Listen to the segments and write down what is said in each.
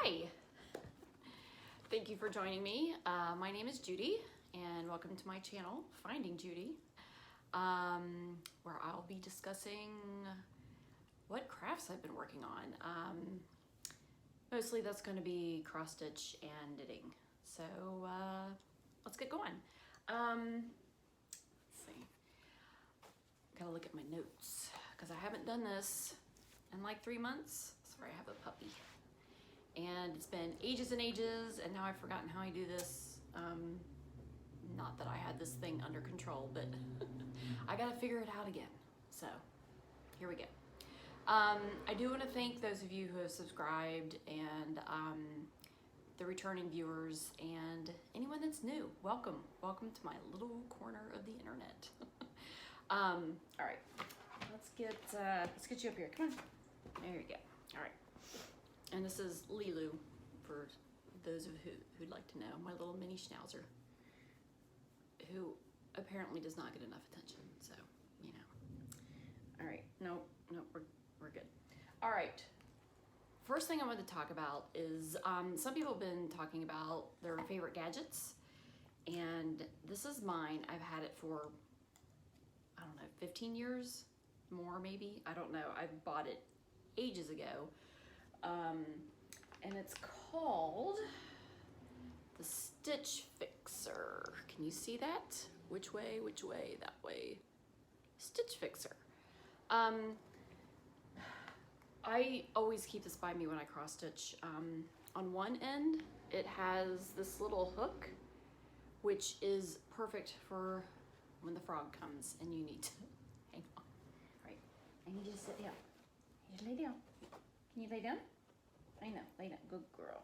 Hi, thank you for joining me. My name is Judy and welcome to my channel, Finding Judy, where I'll be discussing what crafts I've been working on. Mostly that's going to be cross stitch and knitting. So let's get going. Let's see. Gotta look at my notes because I haven't done this in like 3 months. Sorry, I have a puppy. And it's been ages and ages, and now I've forgotten how I do this. Not that I had this thing under control, but I gotta figure it out again. So here we go. I do want to thank those of you who have subscribed and the returning viewers and anyone that's new. Welcome to my little corner of the internet. All right, let's get you up here. Come on, there you go. All right. And this is Lilu, for those of who'd like to know, my little mini schnauzer, who apparently does not get enough attention, so, you know. All right, no, we're good. All right, first thing I wanted to talk about is, some people have been talking about their favorite gadgets, and this is mine. I've had it for, I don't know, 15 years, more maybe, I don't know. I bought it ages ago. And it's called the Stitch Fixer. Can you see that? Which way, that way. Stitch Fixer. I always keep this by me when I cross stitch. On one end, it has this little hook, which is perfect for when the frog comes and you need to hang on. All right, I need you to sit down. You lay down. Can you lay down? I know, lay down, good girl.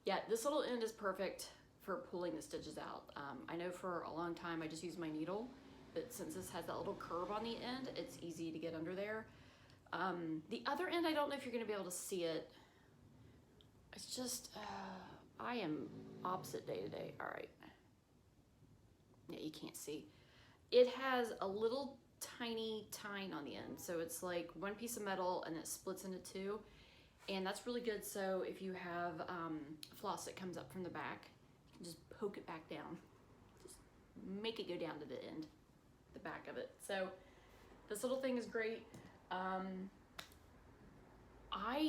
Yeah, this little end is perfect for pulling the stitches out. I know for a long time I just used my needle, but since this has that little curve on the end, it's easy to get under there. The other end, I don't know if you're gonna be able to see it. It's just, I am opposite day to day. All right. Yeah, you can't see. It has a little tiny tine on the end, so it's like one piece of metal and it splits into two, and that's really good. So if you have floss that comes up from the back, you can just poke it back down, just make it go down to the end, the back of it. So this little thing is great. I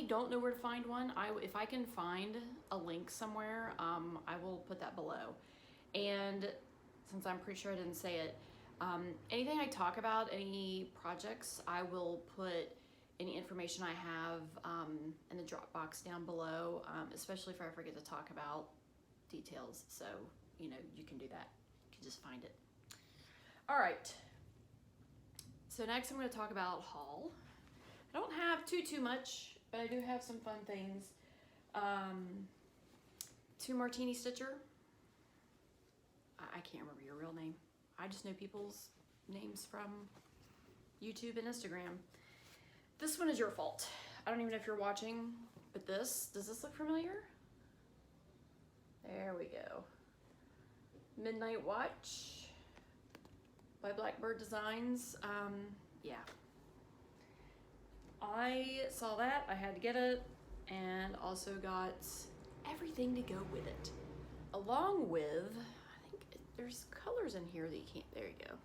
don't know where to find one. If I can find a link somewhere, I will put that below. And since I'm pretty sure I didn't say it, anything I talk about, any projects, I will put any information I have in the drop box down below, especially if I forget to talk about details. So, you know, you can do that. You can just find it. All right. So next I'm going to talk about haul. I don't have too much, but I do have some fun things. 2 Martini Stitcher. I can't remember your real name. I just know people's names from YouTube and Instagram. This one is your fault. I don't even know if you're watching, but does this look familiar? There we go. Midnight Watch by Blackbird Designs. Yeah. I saw that, I had to get it, and also got everything to go with it. Along with, there's colors in here that you can't, there you go.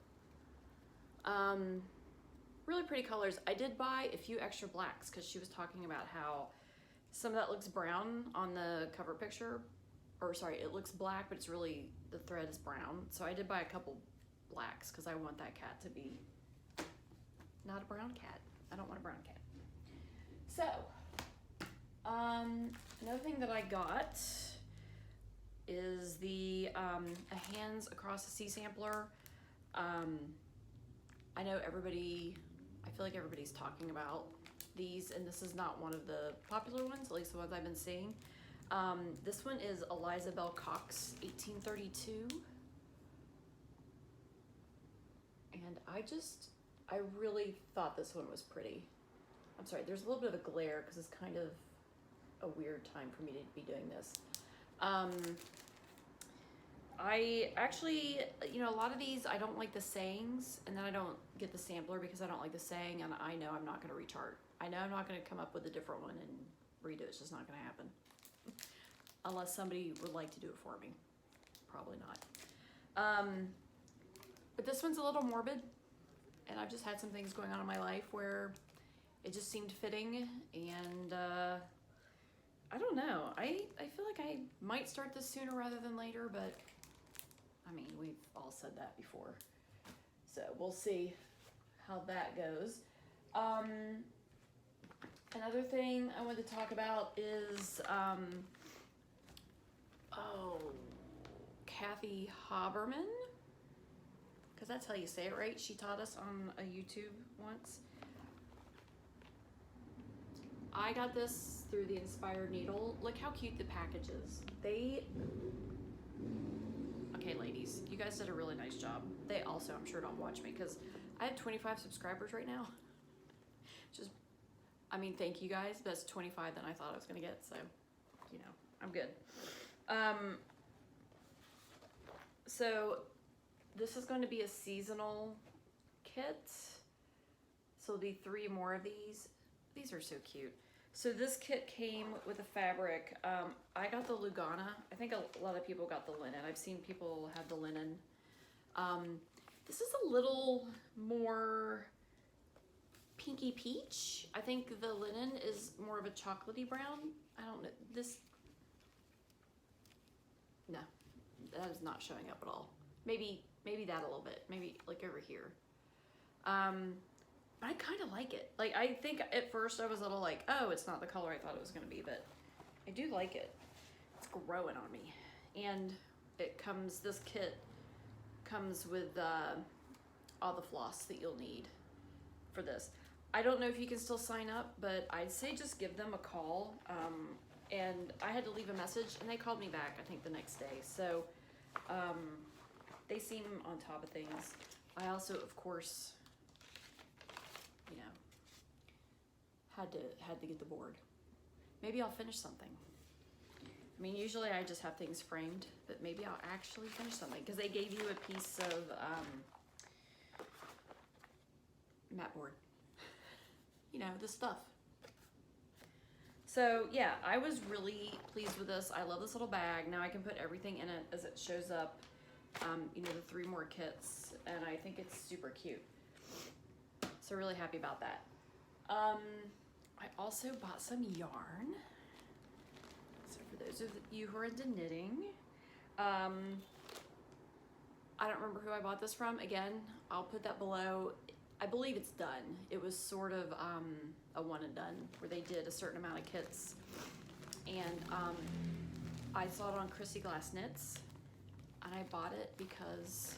Really pretty colors. I did buy a few extra blacks because she was talking about how some of that looks brown on the cover picture, or sorry, it looks black, but it's really, the thread is brown. So I did buy a couple blacks because I want that cat to be not a brown cat. I don't want a brown cat. So, another thing that I got is the a Hands Across the Sea sampler. I know I feel like everybody's talking about these, and this is not one of the popular ones, at least the ones I've been seeing. This one is Eliza Bell Cox 1832. And I really thought this one was pretty. I'm sorry, there's a little bit of a glare because it's kind of a weird time for me to be doing this. I actually, you know, a lot of these, I don't like the sayings, and then I don't get the sampler because I don't like the saying, and I know I'm not going to reach art. I know I'm not going to come up with a different one and redo it. It's just not gonna happen. Unless somebody would like to do it for me. Probably not. But this one's a little morbid, and I've just had some things going on in my life where it just seemed fitting, and I don't know. I feel like I might start this sooner rather than later, but I mean, we've all said that before. So we'll see how that goes. Another thing I wanted to talk about is, Kathy Haberman, because that's how you say it, right? She taught us on a YouTube once. I got this through the Inspired Needle. Look how cute the package is. Okay, ladies, you guys did a really nice job. They also, I'm sure, don't watch me because I have 25 subscribers right now. I mean, thank you guys. That's 25 than I thought I was gonna get, so, you know, I'm good. So this is going to be a seasonal kit. So there'll be 3 more of these. These are so cute. So this kit came with a fabric. I got the Lugana. I think a lot of people got the linen. I've seen people have the linen. This is a little more pinky peach. I think the linen is more of a chocolatey brown. I don't know. No, that is not showing up at all. Maybe that a little bit. Maybe like over here. But I kind of like it. Like, I think at first I was a little like, oh, it's not the color I thought it was going to be, but I do like it. It's growing on me. And this kit comes with all the floss that you'll need for this. I don't know if you can still sign up, but I'd say just give them a call. And I had to leave a message, and they called me back, I think, the next day. So they seem on top of things. I also, of course, you know, had to get the board. Maybe I'll finish something. I mean, usually I just have things framed, but maybe I'll actually finish something because they gave you a piece of mat board. You know, the stuff. So yeah, I was really pleased with this. I love this little bag. Now I can put everything in it as it shows up. You know, the 3 more kits, and I think it's super cute. So really happy about that. I also bought some yarn. So for those of you who are into knitting, I don't remember who I bought this from. Again, I'll put that below. I believe it's done. It was sort of a one and done where they did a certain amount of kits. And I saw it on Chrissy Glass Knits, and I bought it because,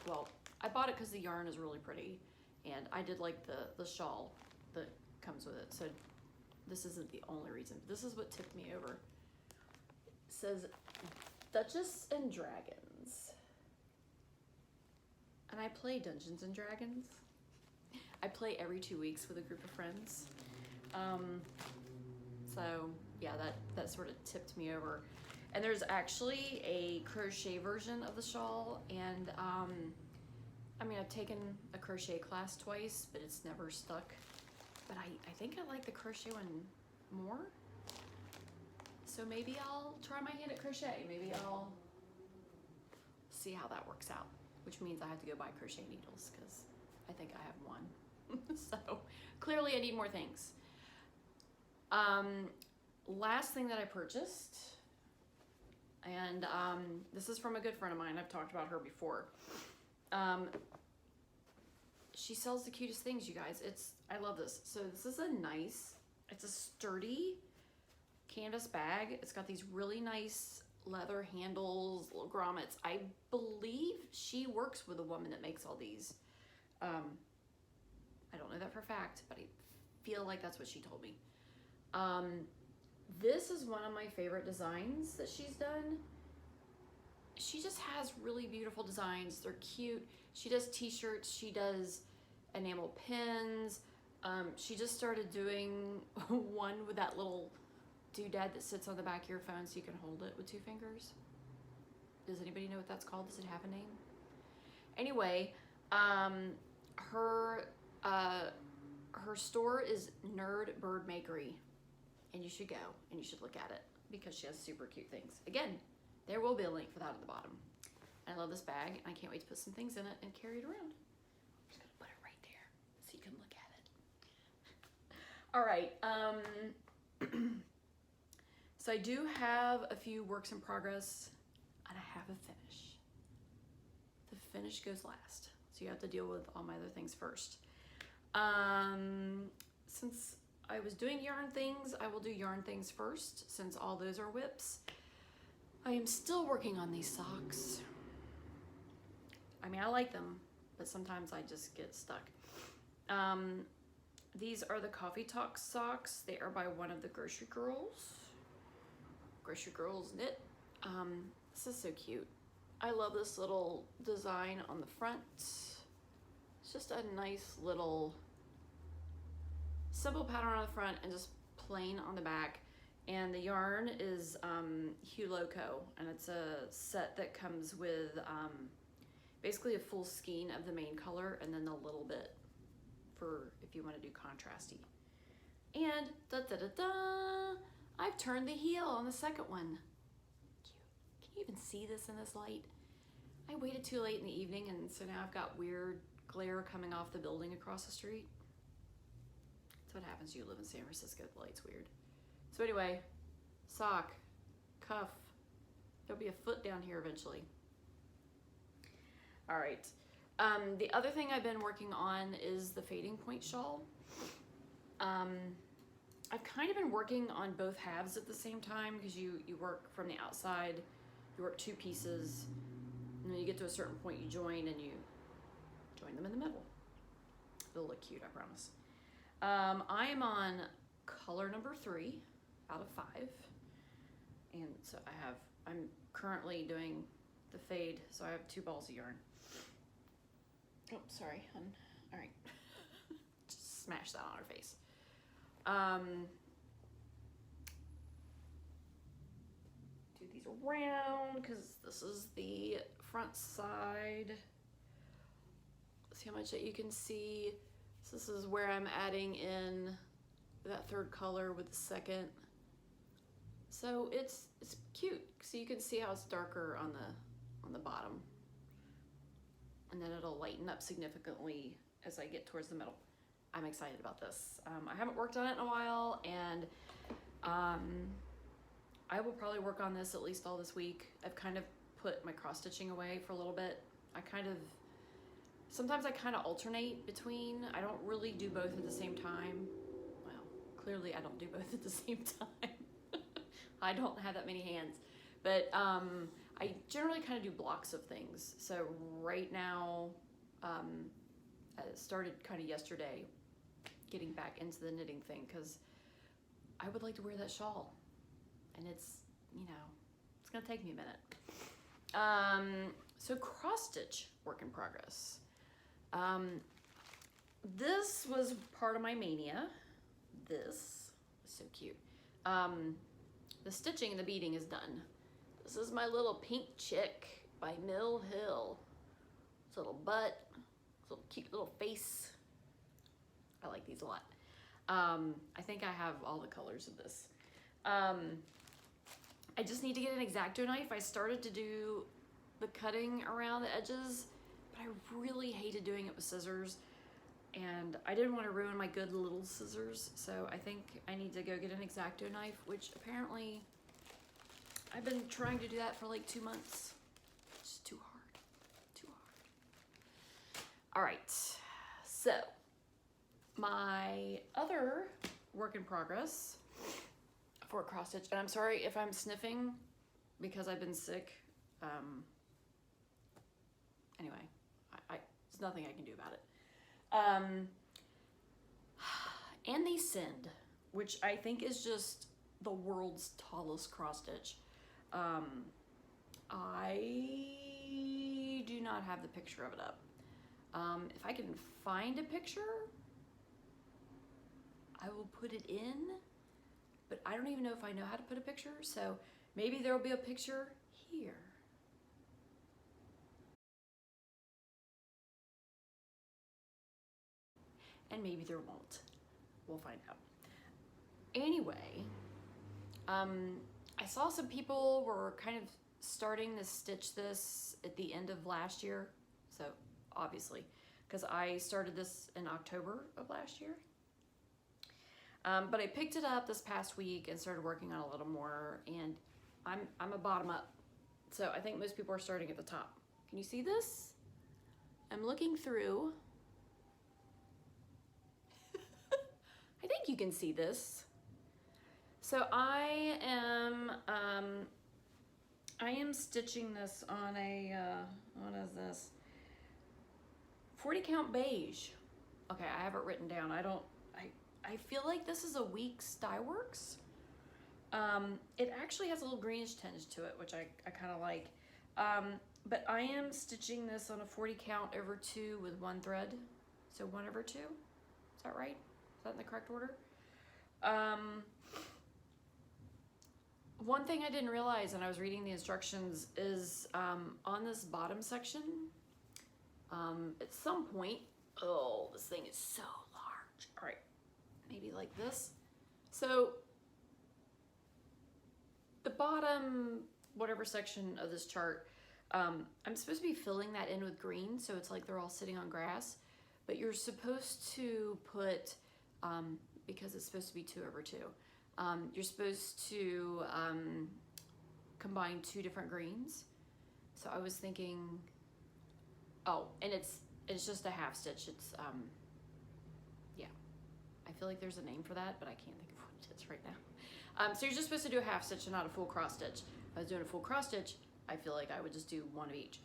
well, I bought it because the yarn is really pretty, and I did like the shawl that comes with it. So this isn't the only reason. This is what tipped me over. It says Duchess and Dragons. And I play Dungeons and Dragons. I play every 2 weeks with a group of friends. So yeah, that sort of tipped me over. And there's actually a crochet version of the shawl, and I mean, I've taken a crochet class twice, but it's never stuck. But I think I like the crochet one more. So maybe I'll try my hand at crochet. Maybe I'll see how that works out, which means I have to go buy crochet needles because I think I have one. So clearly I need more things. Last thing that I purchased, and this is from a good friend of mine. I've talked about her before. She sells the cutest things, you guys. I love this. So this is it's a sturdy canvas bag. It's got these really nice leather handles, little grommets. I believe she works with a woman that makes all these. I don't know that for a fact, but I feel like that's what she told me. This is one of my favorite designs that she's done. She just has really beautiful designs. They're cute. She does t-shirts. She does enamel pins. She just started doing one with that little doodad that sits on the back of your phone so you can hold it with 2 fingers. Does anybody know what that's called? Does it have a name? Anyway, her store is Nerd Bird Makery. and you should go and you should look at it because she has super cute things. Again, there will be a link for that at the bottom. I love this bag, and I can't wait to put some things in it and carry it around. I'm just gonna put it right there so you can look at it. All right, so I do have a few works in progress, and I have a finish. The finish goes last, so you have to deal with all my other things first. Since I was doing yarn things, I will do yarn things first, since all those are whips. I am still working on these socks. I mean, I like them, but sometimes I just get stuck. These are the Coffee Talk socks. They are by one of the Grocery Girls. Grocery Girls Knit. This is so cute. I love this little design on the front. It's just a nice little simple pattern on the front and just plain on the back. And the yarn is Hue Loco, and it's a set that comes with basically a full skein of the main color and then a little bit for if you want to do contrasty. And I've turned the heel on the second one. Cute. Can you even see this in this light? I waited too late in the evening, and so now I've got weird glare coming off the building across the street. That's what happens when you live in San Francisco. The light's weird. So anyway, sock, cuff. There'll be a foot down here eventually. All right. The other thing I've been working on is the fading point shawl. I've kind of been working on both halves at the same time because you work from the outside, you work two pieces, and then you get to a certain point, you join, and you join them in the middle. It'll look cute, I promise. I am on color number 3 out of 5, and so I'm currently doing the fade, so I have 2 balls of yarn. Oh, sorry, hun. All right, just smash that on her face. Do these around because this is the front side. See how much that you can see. So this is where I'm adding in that third color with the second. So it's cute. So you can see how it's darker on the bottom, and then it'll lighten up significantly as I get towards the middle. I'm excited about this. I haven't worked on it in a while, and I will probably work on this at least all this week. I've kind of put my cross stitching away for a little bit. Sometimes I kind of alternate between. I don't really do both at the same time. Well, clearly I don't do both at the same time. I don't have that many hands, but I generally kind of do blocks of things. So right now, I started kind of yesterday getting back into the knitting thing because I would like to wear that shawl, and it's gonna take me a minute. So cross stitch work in progress. This was part of my mania. This is so cute. The stitching and the beading is done. This is my little pink chick by Mill Hill. This little butt, this little cute little face. I like these a lot. I think I have all the colors of this. I just need to get an X-Acto knife. I started to do the cutting around the edges, but I really hated doing it with scissors, and I didn't want to ruin my good little scissors, so I think I need to go get an X-Acto knife, which apparently I've been trying to do that for like 2 months. It's too hard, too hard. All right, so my other work in progress for cross stitch, and I'm sorry if I'm sniffing because I've been sick. Anyway, there's nothing I can do about it. And the Send, which I think is just the world's tallest cross stitch. I do not have the picture of it up. If I can find a picture, I will put it in, but I don't even know if I know how to put a picture, so maybe there will be a picture here. And maybe there won't. We'll find out. Anyway, I saw some people were kind of starting to stitch this at the end of last year. So obviously, because I started this in October of last year. But I picked it up this past week and started working on a little more, and I'm a bottom up. So I think most people are starting at the top. Can you see this? I'm looking through. I think you can see this. So I am stitching this on a, what is this? 40 count beige. Okay, I have it written down. I feel like this is a Weeks Dye Works. It actually has a little greenish tinge to it, which I kind of like. But I am stitching this on a 40 count over 2 with 1 thread. So 1 over 2, is that right? Is that in the correct order? One thing I didn't realize when I was reading the instructions is on this bottom section, at some point, oh, this thing is so large. All right, maybe like this. So the bottom, whatever section of this chart, I'm supposed to be filling that in with green, so it's like they're all sitting on grass, but you're supposed to put, because it's supposed to be 2 over 2, you're supposed to combine 2 different greens. So I was thinking, oh, and it's just a half stitch. It's, yeah, I feel like there's a name for that, but I can't think of what it is right now. So you're just supposed to do a half stitch and not a full cross stitch. If I was doing a full cross stitch, I feel like I would just do 1 of each,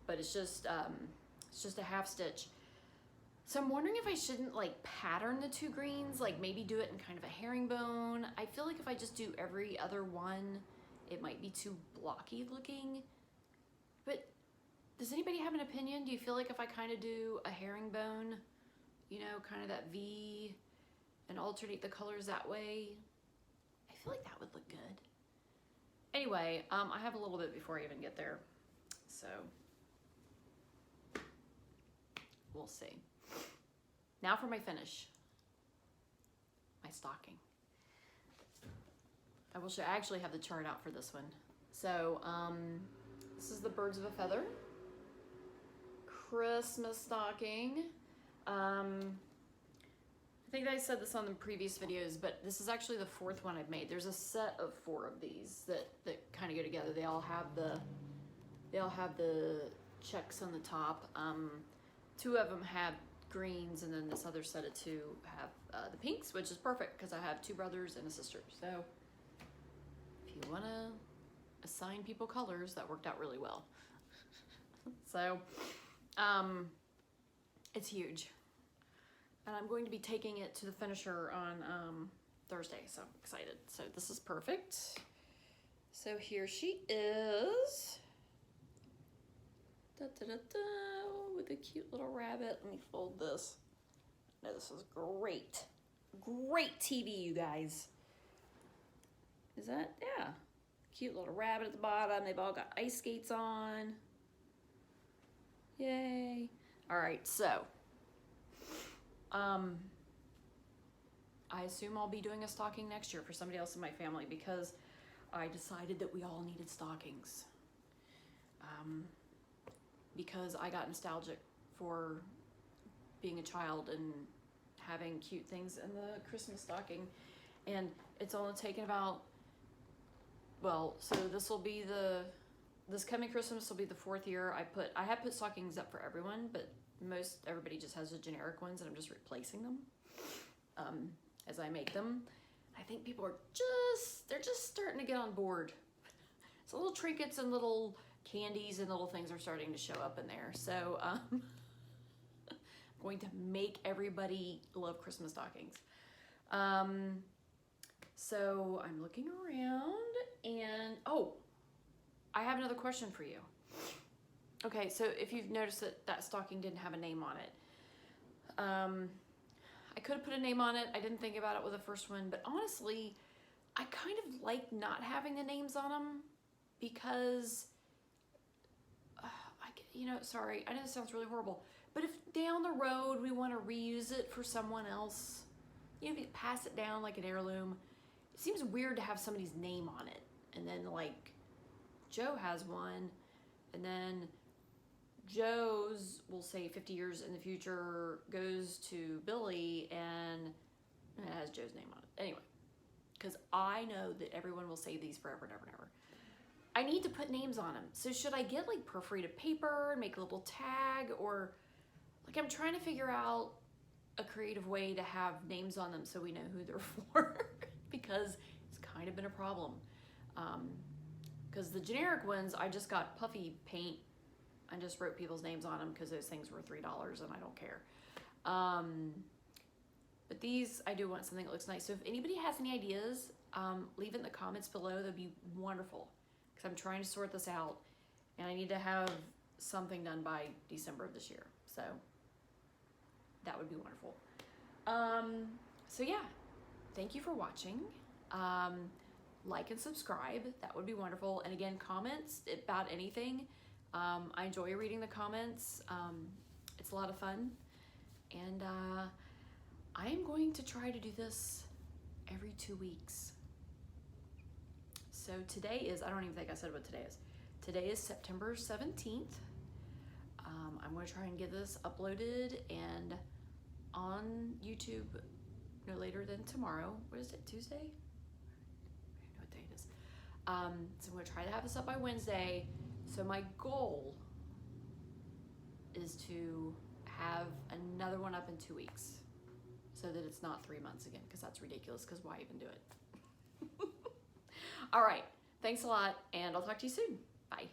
but it's just a half stitch. So I'm wondering if I shouldn't like pattern the 2 greens, like maybe do it in kind of a herringbone. I feel like if I just do every other one, it might be too blocky looking. But does anybody have an opinion? Do you feel like if I kind of do a herringbone, you know, kind of that V and alternate the colors that way? I feel like that would look good. Anyway, I have a little bit before I even get there, so we'll see. Now for my finish, my stocking. I actually have the chart out for this one. So this is the Birds of a Feather Christmas stocking. I think I said this on the previous videos, but this is actually the 4th one I've made. There's a set of 4 of these that kind of go together. They all have the checks on the top. 2 of them have greens, and then this other set of 2 have the pinks, which is perfect because I have 2 brothers and a sister. So if you want to assign people colors, that worked out really well. So it's huge. And I'm going to be taking it to the finisher on Thursday, so I'm excited. So this is perfect. So here she is. Da, da, da, da, with a cute little rabbit. Let me fold this. No, this is great. Great TV, you guys. Is that? Yeah. Cute little rabbit at the bottom. They've all got ice skates on. Yay. All right, so I assume I'll be doing a stocking next year for somebody else in my family because I decided that we all needed stockings. Because I got nostalgic for being a child and having cute things in the Christmas stocking. And it's only taken about, well, so this coming Christmas will be the 4th year. I have put stockings up for everyone, but everybody just has the generic ones, and I'm just replacing them as I make them. I think people are they're just starting to get on board. So little trinkets and little candies and little things are starting to show up in there. So I'm going to make everybody love Christmas stockings. So I'm looking around, and oh, I have another question for you. Okay, so if you've noticed that stocking didn't have a name on it. I could have put a name on it. I didn't think about it with the first one, but honestly, I kind of like not having the names on them because, sorry, I know this sounds really horrible, but if down the road we want to reuse it for someone else, if you pass it down like an heirloom, it seems weird to have somebody's name on it. And then like Joe has one, and then Joe's, we'll say 50 years in the future, goes to Billy and it has Joe's name on it. Anyway, because I know that everyone will save these forever and ever and ever. I need to put names on them. So should I get like perforated paper and make a little tag, or like I'm trying to figure out a creative way to have names on them so we know who they're for because it's kind of been a problem. Because the generic ones, I just got puffy paint. I just wrote people's names on them because those things were $3 and I don't care. But these, I do want something that looks nice. So if anybody has any ideas, leave it in the comments below. That'd be wonderful. Because I'm trying to sort this out. And I need to have something done by December of this year. So that would be wonderful. So yeah, thank you for watching. Like and subscribe. That would be wonderful. And again, comments about anything. I enjoy reading the comments. It's a lot of fun. And I am going to try to do this every 2 weeks. So today is, I don't even think I said what today is. Today is September 17th. I'm going to try and get this uploaded and on YouTube no later than tomorrow. What is it, Tuesday? I don't know what day it is. So I'm going to try to have this up by Wednesday. So my goal is to have another one up in 2 weeks so that it's not 3 months again, because that's ridiculous, because why even do it? All right, thanks a lot, and I'll talk to you soon. Bye.